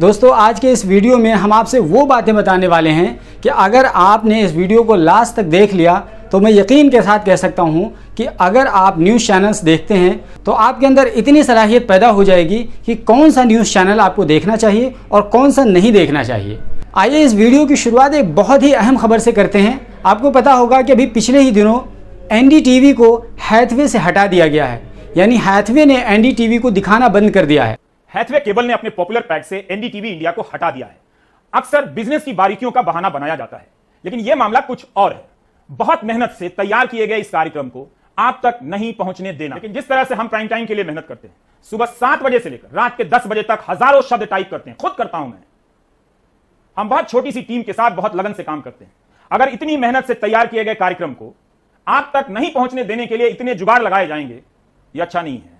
दोस्तों आज के इस वीडियो में हम आपसे वो बातें बताने वाले हैं कि अगर आपने इस वीडियो को लास्ट तक देख लिया तो मैं यकीन के साथ कह सकता हूं कि अगर आप न्यूज़ चैनल्स देखते हैं तो आपके अंदर इतनी सलाहियत पैदा हो जाएगी कि कौन सा न्यूज़ चैनल आपको देखना चाहिए और कौन सा नहीं देखना चाहिए। आइए इस वीडियो की शुरुआत एक बहुत ही अहम खबर से करते हैं। आपको पता होगा कि अभी पिछले ही दिनों एनडीटीवी को हैथवे से हटा दिया गया है, यानी हैथवे ने एनडीटीवी को दिखाना बंद कर दिया है। हैथवे केबल ने अपने पॉपुलर पैक से एनडीटीवी इंडिया को हटा दिया है। अक्सर बिजनेस की बारीकियों का बहाना बनाया जाता है, लेकिन यह मामला कुछ और है। बहुत मेहनत से तैयार किए गए इस कार्यक्रम को आप तक नहीं पहुंचने देना। लेकिन जिस तरह से हम प्राइम टाइम के लिए मेहनत करते हैं, सुबह 7 बजे से लेकर रात के 10 बजे तक हजारों शब्द टाइप करते हैं, खुद करता हूं मैं। हम बहुत छोटी सी टीम के साथ बहुत लगन से काम करते हैं। अगर इतनी मेहनत से तैयार किए गए कार्यक्रम को आप तक नहीं पहुंचने देने के लिए इतने जुगाड़ लगाए जाएंगे, यह अच्छा नहीं है।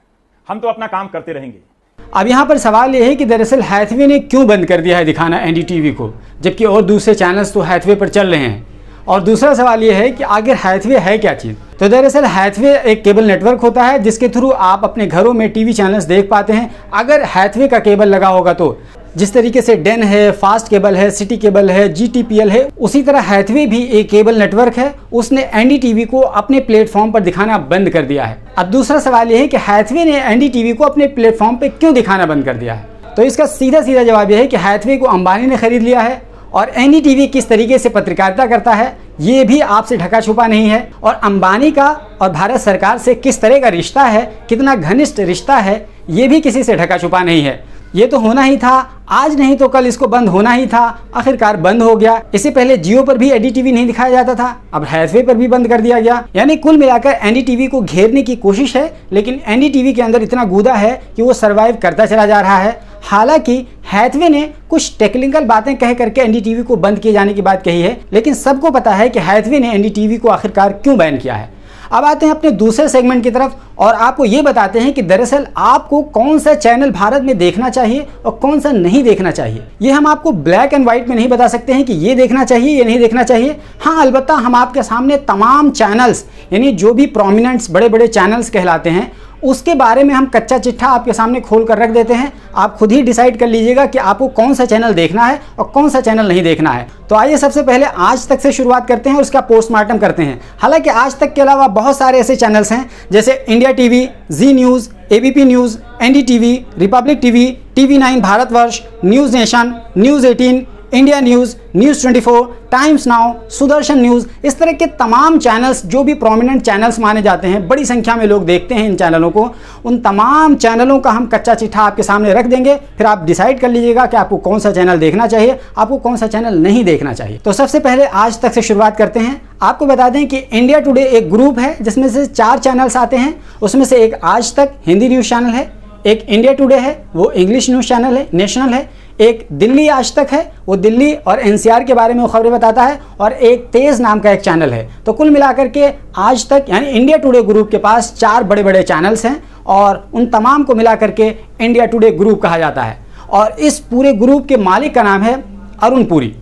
हम तो अपना काम करते रहेंगे। अब यहाँ पर सवाल यह है कि दरअसल हैथवे ने क्यों बंद कर दिया है दिखाना एनडीटीवी को, जबकि और दूसरे चैनल्स तो हैथवे पर चल रहे हैं। और दूसरा सवाल यह है कि आखिर हैथवे है क्या चीज़। तो दरअसल हैथवे एक केबल नेटवर्क होता है जिसके थ्रू आप अपने घरों में टीवी चैनल्स देख पाते हैं। अगर हैथवे का केबल लगा होगा तो जिस तरीके से डेन है, फास्ट केबल है, सिटी केबल है, जीटीपीएल है, उसी तरह हैथवे भी एक केबल नेटवर्क है। उसने एनडीटीवी को अपने प्लेटफॉर्म पर दिखाना बंद कर दिया है। अब दूसरा सवाल यह है कि हैथवे ने एनडीटीवी को अपने प्लेटफॉर्म पर क्यों दिखाना बंद कर दिया है। तो इसका सीधा सीधा जवाब यह है कि हैथवे को अंबानी ने खरीद लिया है और एनडीटीवी किस तरीके से पत्रकारिता करता है ये भी आपसे ढका छुपा नहीं है। और अंबानी का और भारत सरकार से किस तरह का रिश्ता है, कितना घनिष्ठ रिश्ता है, ये भी किसी से ढका छुपा नहीं है। ये तो होना ही था, आज नहीं तो कल इसको बंद होना ही था। आखिरकार बंद हो गया। इससे पहले जियो पर भी एनडीटीवी नहीं दिखाया जाता था, अब हैथवे पर भी बंद कर दिया गया। यानी कुल मिलाकर एनडीटीवी को घेरने की कोशिश है, लेकिन एनडीटीवी के अंदर इतना गूदा है कि वो सरवाइव करता चला जा रहा है। हालांकि हैथवे ने कुछ टेक्निकल बातें कह करके एनडीटीवी को बंद किए जाने की बात कही है, लेकिन सबको पता है कि हैथवे ने एनडीटीवी को आखिरकार क्यों बैन किया है। अब आते हैं अपने दूसरे सेगमेंट की तरफ और आपको ये बताते हैं कि दरअसल आपको कौन सा चैनल भारत में देखना चाहिए और कौन सा नहीं देखना चाहिए। ये हम आपको ब्लैक एंड व्हाइट में नहीं बता सकते हैं कि ये देखना चाहिए, ये नहीं देखना चाहिए। हाँ, अलबत्ता हम आपके सामने तमाम चैनल्स, यानी जो भी प्रोमिनेंट्स बड़े बड़े चैनल्स कहलाते हैं, उसके बारे में हम कच्चा चिट्ठा आपके सामने खोल कर रख देते हैं। आप खुद ही डिसाइड कर लीजिएगा कि आपको कौन सा चैनल देखना है और कौन सा चैनल नहीं देखना है। तो आइए सबसे पहले आज तक से शुरुआत करते हैं और उसका पोस्टमार्टम करते हैं। हालांकि आज तक के अलावा बहुत सारे ऐसे चैनल्स हैं जैसे India TV, Zee news, ABP news, NDTV, Republic TV, TV nine Bharatvarsh, news nation, news 18, India news, news 24, Times Now, Sudarshan news. इस तरह के तमाम चैनल्स जो भी प्रोमिनेंट चैनल्स माने जाते हैं, बड़ी संख्या में लोग देखते हैं इन चैनलों को। उन तमाम चैनलों का हम कच्चा चिट्ठा आपके सामने रख देंगे, फिर आप डिसाइड कर लीजिएगा कि आपको कौन सा चैनल देखना चाहिए, आपको कौन सा चैनल नहीं देखना चाहिए। तो सबसे पहले आज तक से शुरुआत करते हैं। आपको बता दें कि इंडिया टुडे एक ग्रुप है जिसमें से 4 चैनल्स आते हैं। उसमें से एक आज तक हिंदी न्यूज़ चैनल है, एक इंडिया टुडे है, वो इंग्लिश न्यूज़ चैनल है, नेशनल है, एक दिल्ली आज तक है, वो दिल्ली और एनसीआर के बारे में खबरें बताता है, और एक तेज नाम का एक चैनल है। तो कुल मिलाकर के आज तक यानी इंडिया टुडे ग्रुप के पास 4 बड़े बड़े चैनल्स हैं और उन तमाम को मिलाकर के इंडिया टुडे ग्रुप कहा जाता है। और इस पूरे ग्रुप के मालिक का नाम है अरुण पुरी।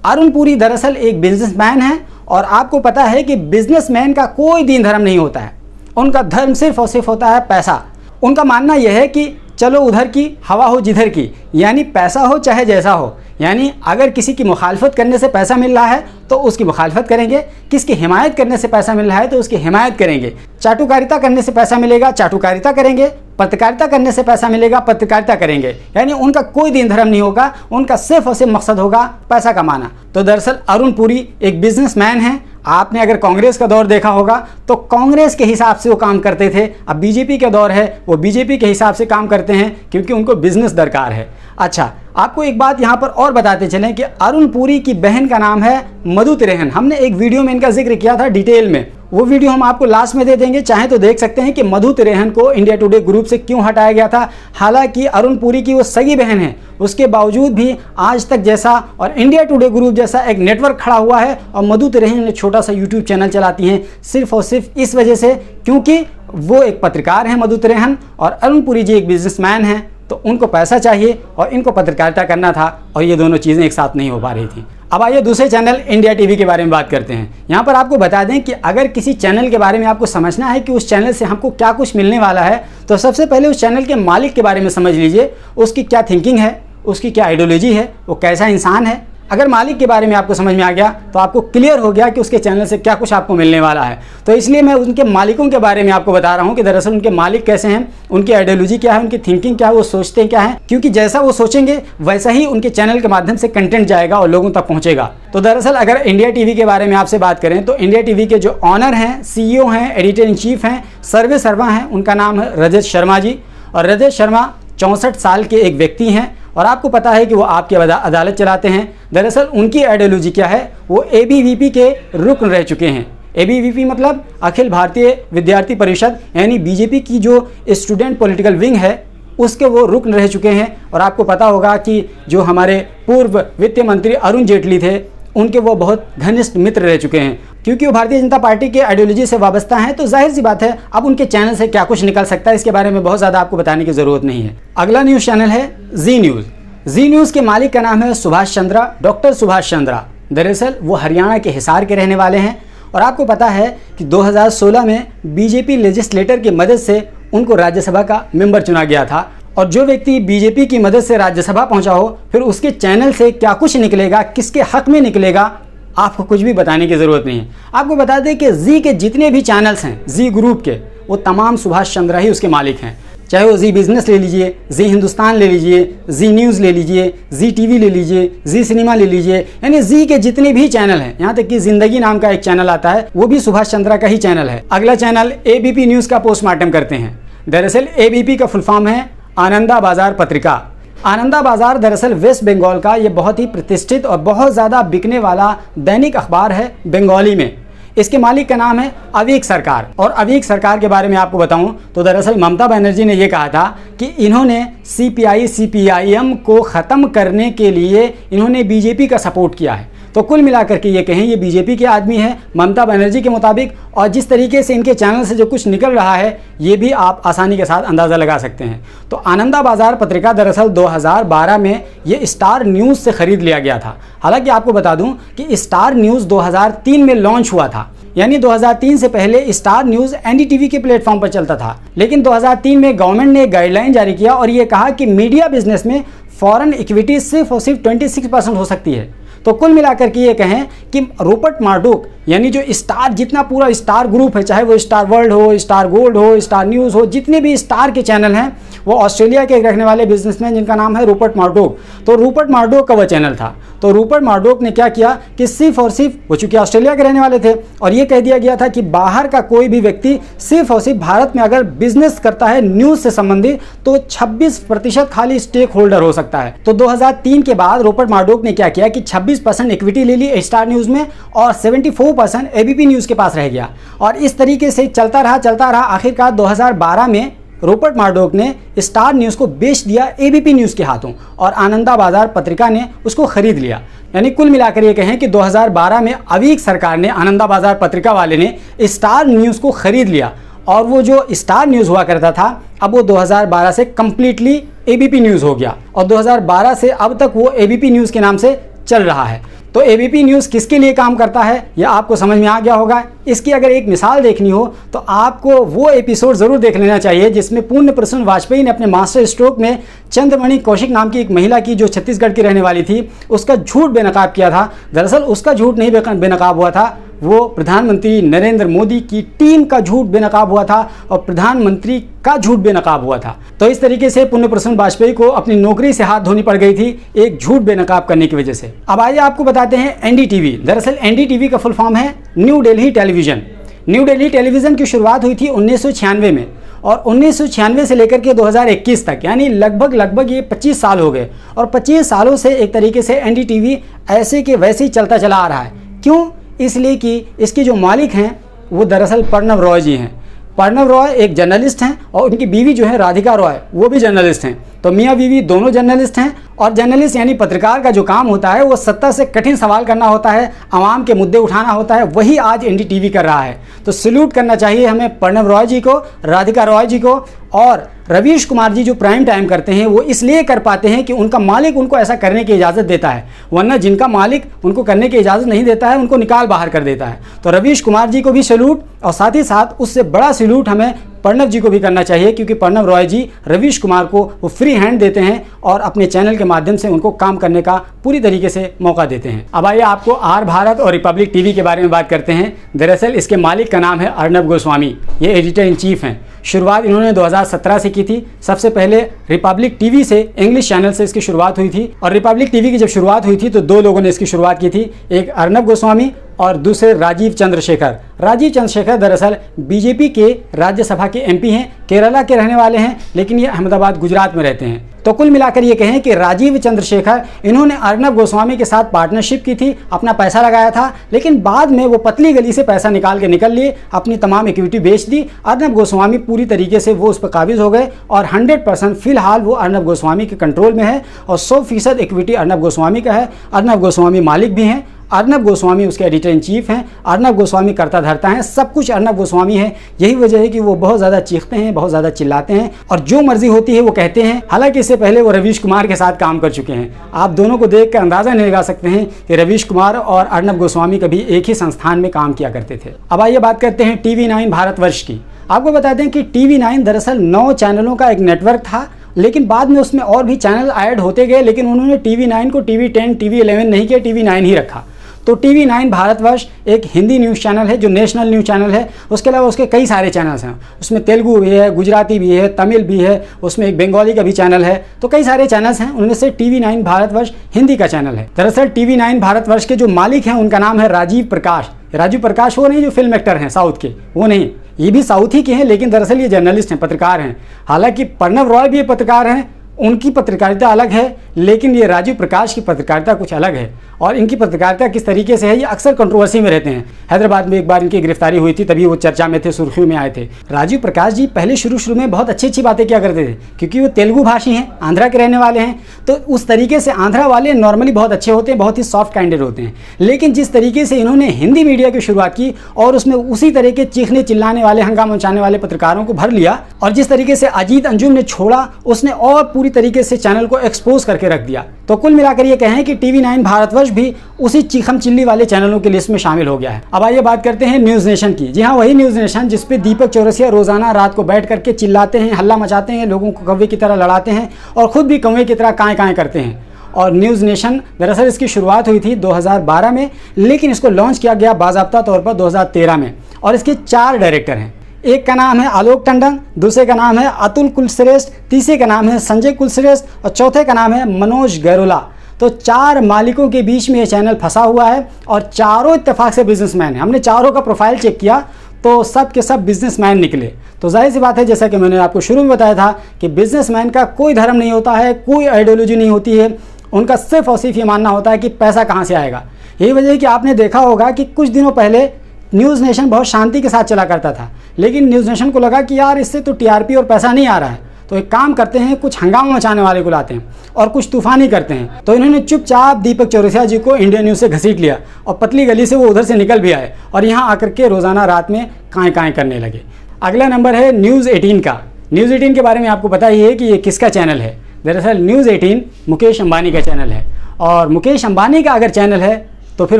अरुण पुरी दरअसल एक बिजनेसमैन है और आपको पता है कि बिजनेसमैन का कोई दीन धर्म नहीं होता है, उनका धर्म सिर्फ और सिर्फ होता है पैसा। उनका मानना यह है कि चलो उधर की हवा हो जिधर की, यानी पैसा हो चाहे जैसा हो। यानी अगर किसी की मुखालफत करने से पैसा मिल रहा है तो उसकी मुखालफत करेंगे, किसकी हिमायत करने से पैसा मिल रहा है तो उसकी हिमायत करेंगे, चाटुकारिता करने से पैसा मिलेगा चाटुकारिता करेंगे, पत्रकारिता करने से पैसा मिलेगा पत्रकारिता करेंगे। यानी उनका कोई दीन धर्म नहीं होगा, उनका सिर्फ और सिर्फ मकसद होगा पैसा कमाना। तो दरअसल अरुण पुरी एक बिजनेसमैन है। आपने अगर कांग्रेस का दौर देखा होगा तो कांग्रेस के हिसाब से वो काम करते थे। अब बीजेपी का दौर है, वो बीजेपी के हिसाब से काम करते हैं क्योंकि उनको बिजनेस दरकार है। अच्छा, आपको एक बात यहाँ पर और बताते चलें कि अरुण पुरी की बहन का नाम है मधु तिरेहन। हमने एक वीडियो में इनका जिक्र किया था डिटेल में, वो वीडियो हम आपको लास्ट में दे देंगे, चाहे तो देख सकते हैं कि मधु तिरेहन को इंडिया टुडे ग्रुप से क्यों हटाया गया था। हालांकि अरुण पुरी की वो सगी बहन है, उसके बावजूद भी आज तक जैसा और इंडिया टुडे ग्रुप जैसा एक नेटवर्क खड़ा हुआ है और मधु तिरेहन एक छोटा सा यूट्यूब चैनल चलाती हैं सिर्फ और सिर्फ इस वजह से क्योंकि वो एक पत्रकार हैं मधु तिरेहन और अरुण पुरी जी एक बिजनेसमैन हैं। तो उनको पैसा चाहिए और इनको पत्रकारिता करना था और ये दोनों चीज़ें एक साथ नहीं हो पा रही थी। अब आइए दूसरे चैनल इंडिया टीवी के बारे में बात करते हैं। यहाँ पर आपको बता दें कि अगर किसी चैनल के बारे में आपको समझना है कि उस चैनल से हमको क्या कुछ मिलने वाला है, तो सबसे पहले उस चैनल के मालिक के बारे में समझ लीजिए, उसकी क्या थिंकिंग है, उसकी क्या आइडियोलॉजी है, वो कैसा इंसान है। अगर मालिक के बारे में आपको समझ में आ गया तो आपको क्लियर हो गया कि उसके चैनल से क्या कुछ आपको मिलने वाला है। तो इसलिए मैं उनके मालिकों के बारे में आपको बता रहा हूं कि दरअसल उनके मालिक कैसे हैं, उनकी आइडियोलॉजी क्या है, उनकी थिंकिंग क्या है, वो सोचते क्या है, क्योंकि जैसा वो सोचेंगे वैसा ही उनके चैनल के माध्यम से कंटेंट जाएगा और लोगों तक पहुंचेगा। तो दरअसल अगर इंडिया टीवी के बारे में आपसे बात करें तो इंडिया टीवी के जो ऑनर हैं, CEO हैं, एडिटर इन चीफ हैं, सर्वे सर्वा हैं, उनका नाम है रजत शर्मा जी। और रजत शर्मा 64 साल के एक व्यक्ति हैं और आपको पता है कि वो आपकी अदालत चलाते हैं। दरअसल उनकी आइडियोलॉजी क्या है, वो ABVP के रुकन रह चुके हैं। ABVP मतलब अखिल भारतीय विद्यार्थी परिषद, यानी BJP की जो स्टूडेंट पॉलिटिकल विंग है उसके वो रुकन रह चुके हैं। और आपको पता होगा कि जो हमारे पूर्व वित्त मंत्री अरुण जेटली थे उनके वो बहुत घनिष्ठ मित्र रह चुके हैं। क्योंकि वो भारतीय जनता पार्टी के आइडियोलॉजी से वाबस्ता हैं तो जाहिर सी बात है अब उनके चैनल से क्या कुछ निकल सकता है इसके बारे में बहुत ज़्यादा आपको बताने की ज़रूरत नहीं है। अगला न्यूज़ चैनल है जी न्यूज़। जी न्यूज़ के मालिक का नाम है सुभाष चंद्रा, डॉक्टर सुभाष चंद्रा। दरअसल वो हरियाणा के हिसार के रहने वाले हैं और आपको पता है कि 2016 में BJP लेजिस्लेटर की मदद से उनको राज्यसभा का मेंबर चुना गया था। और जो व्यक्ति BJP की मदद से राज्यसभा पहुंचा हो फिर उसके चैनल से क्या कुछ निकलेगा, किसके हक में निकलेगा, आपको कुछ भी बताने की ज़रूरत नहीं है। आपको बता दें कि जी के जितने भी चैनल्स हैं जी ग्रुप के, वो तमाम सुभाष चंद्रा ही उसके मालिक हैं। चाहे वो जी बिजनेस ले लीजिए, जी हिंदुस्तान ले लीजिए, जी न्यूज़ ले लीजिए, जी TV ले लीजिए, जी सिनेमा ले लीजिए, यानी जी के जितने भी चैनल हैं, यहाँ तक कि जिंदगी नाम का एक चैनल आता है वो भी सुभाष चंद्रा का ही चैनल है। अगला चैनल ABP न्यूज़ का पोस्टमार्टम करते हैं। दरअसल ABP का फुल फॉर्म है आनंदा बाजार पत्रिका। आनंदा बाजार दरअसल वेस्ट बंगाल का ये बहुत ही प्रतिष्ठित और बहुत ज़्यादा बिकने वाला दैनिक अखबार है बंगाली में। इसके मालिक का नाम है अवीक सरकार। और अवीक सरकार के बारे में आपको बताऊं तो दरअसल ममता बनर्जी ने ये कहा था कि इन्होंने CPI CPIM को ख़त्म करने के लिए इन्होंने BJP का सपोर्ट किया है। तो कुल मिलाकर के ये कहें ये BJP के आदमी है ममता बनर्जी के मुताबिक। और जिस तरीके से इनके चैनल से जो कुछ निकल रहा है ये भी आप आसानी के साथ अंदाज़ा लगा सकते हैं। तो आनंदा बाजार पत्रिका दरअसल 2012 में ये स्टार न्यूज़ से ख़रीद लिया गया था। हालांकि आपको बता दूं कि स्टार न्यूज़ 2003 में लॉन्च हुआ था, यानी 2003 से पहले स्टार न्यूज़ NDTV के प्लेटफॉर्म पर चलता था। लेकिन 2003 में गवर्नमेंट ने गाइडलाइन जारी किया और ये कहा कि मीडिया बिजनेस में फॉरेन इक्विटी सिर्फ और सिर्फ 26% हो सकती है। तो कुल मिलाकर के ये कहें कि रूपर्ट मर्डोक यानी जो स्टार जितना पूरा स्टार ग्रुप है, चाहे वो स्टार वर्ल्ड हो, स्टार गोल्ड हो, स्टार न्यूज़ हो, जितने भी स्टार के चैनल हैं वो ऑस्ट्रेलिया के रखने वाले बिजनेसमैन जिनका नाम है रूपर्ट मर्डोक। तो रूपर्ट मर्डोक का वो चैनल था। तो रूपर्ट मर्डोक ने क्या किया कि सिर्फ और सिर्फ वो चूंकि ऑस्ट्रेलिया के रहने वाले थे और ये कह दिया गया था कि बाहर का कोई भी व्यक्ति सिर्फ और सिर्फ भारत में अगर बिजनेस करता है न्यूज़ से संबंधित तो 26% खाली स्टेक होल्डर हो सकता है। तो 2003 के बाद रूपर्ट मर्डोक ने क्या किया कि 26% इक्विटी ले ली स्टार न्यूज़ में और 74% ABP न्यूज़ के पास रह गया। और इस तरीके से चलता रहा। आखिरकार 2012 में रूपर्ट मर्डोक ने स्टार न्यूज़ को बेच दिया ABP न्यूज़ के हाथों और आनंदा बाजार पत्रिका ने उसको खरीद लिया। यानी कुल मिलाकर ये कहें कि 2012 में अवीक सरकार ने, आनंदा बाजार पत्रिका वाले ने स्टार न्यूज़ को खरीद लिया और वो जो स्टार न्यूज़ हुआ करता था अब वो 2012 से कंप्लीटली ABP न्यूज़ हो गया और 2012 से अब तक वो ABP न्यूज़ के नाम से चल रहा है। तो ABP न्यूज़ किसके लिए काम करता है यह आपको समझ में आ गया होगा। इसकी अगर एक मिसाल देखनी हो तो आपको वो एपिसोड ज़रूर देख लेना चाहिए जिसमें पूर्ण प्रसून वाजपेयी ने अपने मास्टर स्ट्रोक में चंद्रमणि कौशिक नाम की एक महिला की जो छत्तीसगढ़ की रहने वाली थी उसका झूठ बेनकाब किया था। दरअसल उसका झूठ नहीं बेनकाब हुआ था, वो प्रधानमंत्री नरेंद्र मोदी की टीम का झूठ बेनकाब हुआ था और प्रधानमंत्री का झूठ बेनकाब हुआ था। तो इस तरीके से पुण्य प्रसून वाजपेयी को अपनी नौकरी से हाथ धोनी पड़ गई थी एक झूठ बेनकाब करने की वजह से। अब आइए आपको बताते हैं NDTV। दरअसल NDTV का फुल फॉर्म है new Delhi television. New Delhi television की शुरुआत हुई थी 1996 में और 1996 से लेकर के 2021 तक यानी लगभग ये 25 साल हो गए और 25 सालों से एक तरीके से NDTV ऐसे के वैसे ही चलता चला आ रहा है। क्यों? इसलिए कि इसके जो मालिक हैं वो दरअसल प्रणव रॉय जी हैं। प्रणव रॉय एक जर्नलिस्ट हैं और उनकी बीवी जो है राधिका रॉय वो भी जर्नलिस्ट हैं। तो मियाँ बीवी दोनों जर्नलिस्ट हैं और जर्नलिस्ट यानी पत्रकार का जो काम होता है वो सत्ता से कठिन सवाल करना होता है, आवाम के मुद्दे उठाना होता है, वही आज NDTV कर रहा है। तो सल्यूट करना चाहिए हमें प्रणव रॉय जी को, राधिका रॉय जी को। और रवीश कुमार जी जो प्राइम टाइम करते हैं वो इसलिए कर पाते हैं कि उनका मालिक उनको ऐसा करने की इजाज़त देता है, वरना जिनका मालिक उनको करने की इजाज़त नहीं देता है उनको निकाल बाहर कर देता है। तो रवीश कुमार जी को भी सैल्यूट और साथ ही साथ उससे बड़ा सैल्यूट हमें प्रणव जी को भी करना चाहिए, क्योंकि प्रणव रॉय जी रवीश कुमार को वो फ्री हैंड देते हैं और अपने चैनल के माध्यम से उनको काम करने का पूरी तरीके से मौका देते हैं। अब आइए आपको आर भारत और रिपब्लिक टीवी के बारे में बात करते हैं। दरअसल इसके मालिक का नाम है अर्नब गोस्वामी, ये एडिटर इन चीफ हैं। शुरुआत इन्होंने 2017 से की थी। सबसे पहले रिपब्लिक टीवी से, इंग्लिश चैनल से इसकी शुरुआत हुई थी। और रिपब्लिक टीवी की जब शुरुआत हुई थी तो दो लोगों ने इसकी शुरुआत की थी, एक अर्नब गोस्वामी और दूसरे राजीव चंद्रशेखर। राजीव चंद्रशेखर दरअसल बीजेपी के राज्यसभा के एमपी हैं, केरला के रहने वाले हैं, लेकिन ये अहमदाबाद गुजरात में रहते हैं। तो कुल मिलाकर ये कहें कि राजीव चंद्रशेखर इन्होंने अर्नब गोस्वामी के साथ पार्टनरशिप की थी, अपना पैसा लगाया था, लेकिन बाद में वो पतली गली से पैसा निकाल के निकल लिए, अपनी तमाम इक्विटी बेच दी। अर्नब गोस्वामी पूरी तरीके से वो उस पर काबिज हो गए और 100% फिलहाल वो अर्नब गोस्वामी के कंट्रोल में है और 100% इक्विटी अर्नब गोस्वामी का है। अर्नब गोस्वामी मालिक भी हैं, अर्नब गोस्वामी उसके एडिटर इन चीफ हैं, अर्नब गोस्वामी करता धरता है, सब कुछ अर्नब गोस्वामी है। यही वजह है कि वो बहुत ज़्यादा चीखते हैं, बहुत ज़्यादा चिल्लाते हैं और जो मर्जी होती है वो कहते हैं। हालांकि इससे पहले वो रवीश कुमार के साथ काम कर चुके हैं। आप दोनों को देख कर अंदाज़ा नहीं लगा सकते हैं कि रवीश कुमार और अर्नब गोस्वामी कभी एक ही संस्थान में काम किया करते थे। अब आइए बात करते हैं TV9 भारतवर्ष की। आपको बता दें कि TV9 दरअसल 9 चैनलों का एक नेटवर्क था, लेकिन बाद में उसमें और भी चैनल ऐड होते गए, लेकिन उन्होंने TV9 को TV10, TV11 नहीं किया, TV9 ही रखा। तो TV9 भारतवर्ष एक हिंदी न्यूज़ चैनल है जो नेशनल न्यूज़ चैनल है। उसके अलावा उसके कई सारे चैनल्स हैं, उसमें तेलुगु भी है, गुजराती भी है, तमिल भी है, उसमें एक बंगाली का भी चैनल है। तो कई सारे चैनल्स हैं, उनमें से TV9 भारतवर्ष हिंदी का चैनल है। दरअसल TV9 भारतवर्ष के जो मालिक हैं उनका नाम है राजीव प्रकाश। राजीव प्रकाश वो नहीं जो फिल्म एक्टर हैं साउथ के, वो नहीं, ये भी साउथ ही के हैं, लेकिन दरअसल ये जर्नलिस्ट हैं, पत्रकार हैं। हालांकि प्रणव रॉय भी पत्रकार हैं, उनकी पत्रकारिता अलग है, लेकिन ये राजीव प्रकाश की पत्रकारिता कुछ अलग है। और इनकी पत्रकारिता किस तरीके से है, ये अक्सर कंट्रोवर्सी में रहते हैं। हैदराबाद में एक बार इनकी गिरफ्तारी हुई थी, तभी वो चर्चा में थे, सुर्खियों में आए थे। राजीव प्रकाश जी पहले शुरू में बहुत अच्छी बातें किया करते थे, क्योंकि वो तेलुगु भाषी हैं, आंध्रा के रहने वाले हैं। तो उस तरीके से आंध्रा वाले नॉर्मली बहुत अच्छे होते हैं, बहुत ही सॉफ्ट कैंडिडेट होते हैं। लेकिन जिस तरीके से इन्होंने हिंदी मीडिया की शुरुआत की और उसमें उसी तरह के चीखने चिल्लाने वाले, हंगामा मचाने वाले पत्रकारों को भर लिया, और जिस तरीके से अजीत अंजुम ने छोड़ा, उसने और पूरी तरीके से चैनल को एक्सपोज करके रख दिया। तो कुल मिलाकर ये कहें कि TV9 भारतवर्ष भी उसी चीखम चिल्ली वाले चैनलों की लिस्ट में शामिल हो गया है। अब आइए बात करते हैं न्यूज़ नेशन की। जी हाँ, वही न्यूज़ नेशन जिसपे दीपक चौरसिया रोजाना रात को बैठ करके चिल्लाते हैं, हल्ला मचाते हैं, लोगों को कौवे की तरह लड़ाते हैं और खुद भी कौवे की तरह काएं करते हैं। और न्यूज़ नेशन दरअसल इसकी शुरुआत हुई थी 2012 में, लेकिन इसको लॉन्च किया गया बाज़ाब्ता तौर पर 2013 में। और इसके 4 डायरेक्टर हैं। एक का नाम है आलोक टंडन, दूसरे का नाम है अतुल कुलश्रेष्ठ, तीसरे का नाम है संजय कुलश्रेष्ठ और चौथे का नाम है मनोज गैरोला। तो 4 मालिकों के बीच में ये चैनल फंसा हुआ है और चारों इत्तेफाक से बिजनेसमैन हैं। हमने चारों का प्रोफाइल चेक किया तो सब के सब बिजनेसमैन निकले। तो जाहिर सी बात है, जैसा कि मैंने आपको शुरू में बताया था कि बिजनेसमैन का कोई धर्म नहीं होता है, कोई आइडियोलॉजी नहीं होती है, उनका सिर्फ और सिर्फ ये मानना होता है कि पैसा कहाँ से आएगा। यही वजह है कि आपने देखा होगा कि कुछ दिनों पहले न्यूज़ नेशन बहुत शांति के साथ चला करता था, लेकिन न्यूज़ नेशन को लगा कि यार इससे तो TRP और पैसा नहीं आ रहा है, तो एक काम करते हैं, कुछ हंगामा मचाने वाले को लाते हैं और कुछ तूफानी करते हैं। तो इन्होंने चुपचाप दीपक चौरसिया जी को इंडिया न्यूज़ से घसीट लिया और पतली गली से वो उधर से निकल भी आए और यहाँ आकर के रोज़ाना रात में काएं करने लगे। अगला नंबर है न्यूज़ 18 का। न्यूज़ 18 के बारे में आपको पता ही है कि ये किसका चैनल है। दरअसल न्यूज़ 18 मुकेश अंबानी का चैनल है, और मुकेश अंबानी का अगर चैनल है तो फिर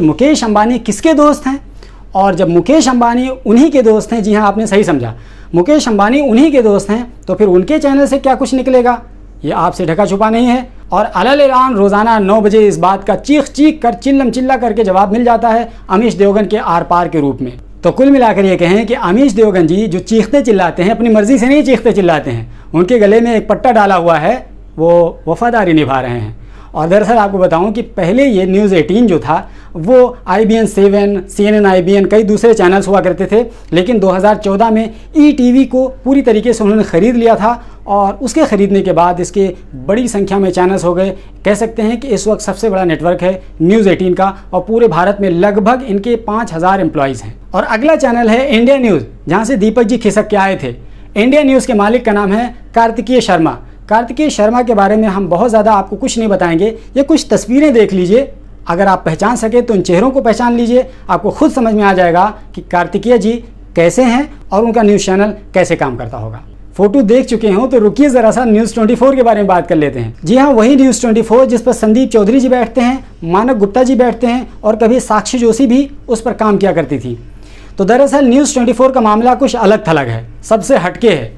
मुकेश अंबानी किसके दोस्त हैं? और जब मुकेश अंबानी उन्हीं के दोस्त हैं, जी हाँ आपने सही समझा, मुकेश अंबानी उन्हीं के दोस्त हैं, तो फिर उनके चैनल से क्या कुछ निकलेगा, ये आपसे ढका छुपा नहीं है। और अलग रोज़ाना 9 बजे इस बात का चीख कर चिल्ला करके जवाब मिल जाता है अमीश देवगन के आर पार के रूप में। तो कुल मिलाकर ये कहें कि अमीश देवगन जी जो चीखते चिल्लाते हैं, अपनी मर्जी से नहीं चीखते चिल्लाते हैं, उनके गले में एक पट्टा डाला हुआ है, वो वफादारी निभा रहे हैं। और दरअसल आपको बताऊं कि पहले ये न्यूज़ 18 जो था वो IBN 7, CNN IBN कई दूसरे चैनल्स हुआ करते थे, लेकिन 2014 में ETV को पूरी तरीके से उन्होंने ख़रीद लिया था और उसके ख़रीदने के बाद इसके बड़ी संख्या में चैनल्स हो गए। कह सकते हैं कि इस वक्त सबसे बड़ा नेटवर्क है न्यूज़ 18 का और पूरे भारत में लगभग इनके 5000 एम्प्लॉयज़ हैं। और अगला चैनल है इंडिया न्यूज़, जहाँ से दीपक जी खिसक के आए थे। इंडिया न्यूज़ के मालिक का नाम है कार्तिकेय शर्मा। कार्तिकेय शर्मा के बारे में हम बहुत ज़्यादा आपको कुछ नहीं बताएंगे, ये कुछ तस्वीरें देख लीजिए, अगर आप पहचान सके तो उन चेहरों को पहचान लीजिए, आपको खुद समझ में आ जाएगा कि कार्तिकेय जी कैसे हैं और उनका न्यूज़ चैनल कैसे काम करता होगा। फोटो देख चुके हो तो रुकिए ज़रा सा न्यूज़ 24 के बारे में बात कर लेते हैं। जी हाँ, वही न्यूज़ 24 जिस पर संदीप चौधरी जी बैठते हैं, मानक गुप्ता जी बैठते हैं और कभी साक्षी जोशी भी उस पर काम किया करती थी। तो दरअसल न्यूज़ 24 का मामला कुछ अलग थलग है, सबसे हटके है।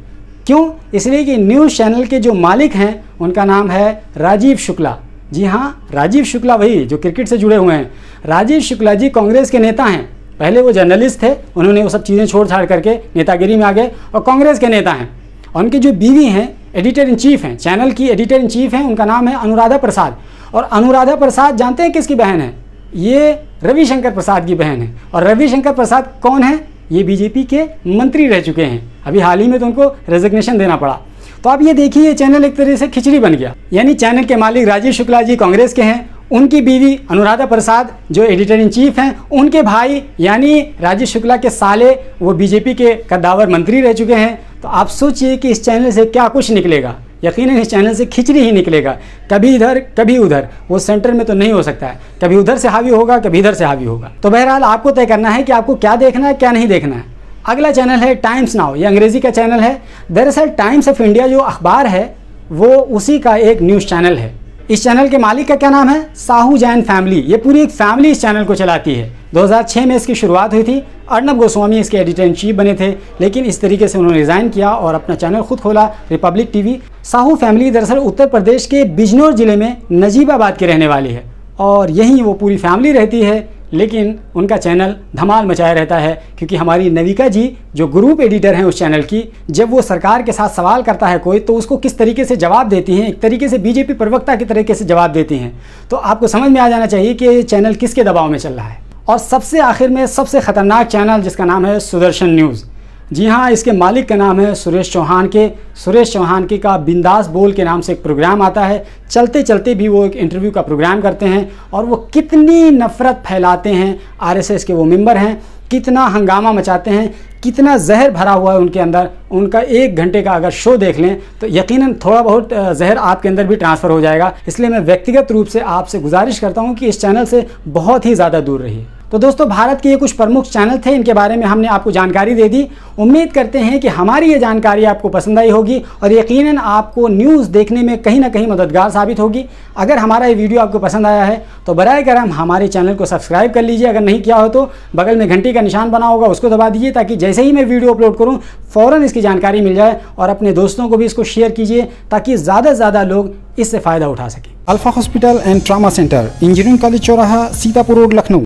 क्यों? इसलिए कि न्यूज़ चैनल के जो मालिक हैं उनका नाम है राजीव शुक्ला। जी हाँ, राजीव शुक्ला, वही जो क्रिकेट से जुड़े हुए हैं। राजीव शुक्ला जी कांग्रेस के नेता हैं। पहले वो जर्नलिस्ट थे, उन्होंने वो सब चीज़ें छोड़ छाड़ करके नेतागिरी में आ गए और कांग्रेस के नेता हैं। उनकी जो बीवी हैं एडिटर इन चीफ हैं, चैनल की एडिटर इन चीफ हैं, उनका नाम है अनुराधा प्रसाद। और अनुराधा प्रसाद जानते हैं किसकी बहन है? ये रविशंकर प्रसाद की बहन है। और रविशंकर प्रसाद कौन है? ये बीजेपी के मंत्री रह चुके हैं। अभी हाल ही में तो उनको रेजिग्नेशन देना पड़ा। तो आप ये देखिए, ये चैनल एक तरह से खिचड़ी बन गया। यानी चैनल के मालिक राजीव शुक्ला जी कांग्रेस के हैं, उनकी बीवी अनुराधा प्रसाद जो एडिटर इन चीफ हैं, उनके भाई यानी राजीव शुक्ला के साले वो बीजेपी के कद्दावर मंत्री रह चुके हैं। तो आप सोचिए कि इस चैनल से क्या कुछ निकलेगा। यकीनन इस चैनल से खिचड़ी ही निकलेगा, कभी इधर कभी उधर। वो सेंटर में तो नहीं हो सकता है, कभी उधर से हावी होगा, कभी इधर से हावी होगा। तो बहरहाल आपको तय करना है कि आपको क्या देखना है, क्या नहीं देखना है। अगला चैनल है टाइम्स नाउ, ये अंग्रेजी का चैनल है। दरअसल टाइम्स ऑफ इंडिया जो अखबार है वो उसी का एक न्यूज़ चैनल है। इस चैनल के मालिक का क्या नाम है? साहू जैन फैमिली। ये पूरी एक फैमिली इस चैनल को चलाती है। 2006 में इसकी शुरुआत हुई थी। अर्नब गोस्वामी इसके एडिटर इन चीफ बने थे, लेकिन इस तरीके से उन्होंने रिज़ाइन किया और अपना चैनल खुद खोला, रिपब्लिक टीवी। साहू फैमिली दरअसल उत्तर प्रदेश के बिजनौर ज़िले में नजीबाबाद के रहने वाली है और यहीं वो पूरी फैमिली रहती है। लेकिन उनका चैनल धमाल मचाया रहता है, क्योंकि हमारी नविका जी जो ग्रुप एडिटर हैं उस चैनल की, जब वो सरकार के साथ सवाल करता है कोई, तो उसको किस तरीके से जवाब देती हैं, एक तरीके से बीजेपी प्रवक्ता की तरीके से जवाब देती हैं। तो आपको समझ में आ जाना चाहिए कि ये चैनल किसके दबाव में चल रहा है। और सबसे आखिर में सबसे ख़तरनाक चैनल जिसका नाम है सुदर्शन न्यूज़। जी हाँ, इसके मालिक का नाम है सुरेश चौहान के। सुरेश चौहान के का बिंदास बोल के नाम से एक प्रोग्राम आता है। चलते चलते भी वो एक इंटरव्यू का प्रोग्राम करते हैं और वो कितनी नफ़रत फैलाते हैं। आरएसएस के वो मेंबर हैं, कितना हंगामा मचाते हैं, कितना जहर भरा हुआ है उनके अंदर। उनका 1 घंटे का अगर शो देख लें तो यकीनन थोड़ा बहुत जहर आपके अंदर भी ट्रांसफ़र हो जाएगा। इसलिए मैं व्यक्तिगत रूप से आपसे गुजारिश करता हूँ कि इस चैनल से बहुत ही ज़्यादा दूर रहिए। तो दोस्तों, भारत के ये कुछ प्रमुख चैनल थे, इनके बारे में हमने आपको जानकारी दे दी। उम्मीद करते हैं कि हमारी ये जानकारी आपको पसंद आई होगी और यकीनन आपको न्यूज़ देखने में कहीं ना कहीं मददगार साबित होगी। अगर हमारा ये वीडियो आपको पसंद आया है तो बराए करम हमारे चैनल को सब्सक्राइब कर लीजिए। अगर नहीं किया हो तो बगल में घंटी का निशान बना होगा, उसको दबा दीजिए, ताकि जैसे ही मैं वीडियो अपलोड करूँ फ़ौरन इसकी जानकारी मिल जाए। और अपने दोस्तों को भी इसको शेयर कीजिए ताकि ज़्यादा से ज़्यादा लोग इससे फ़ायदा उठा सकें। Alpha hospital and trauma centre, engineering college चौराहा, सीतापुर रोड, लखनऊ।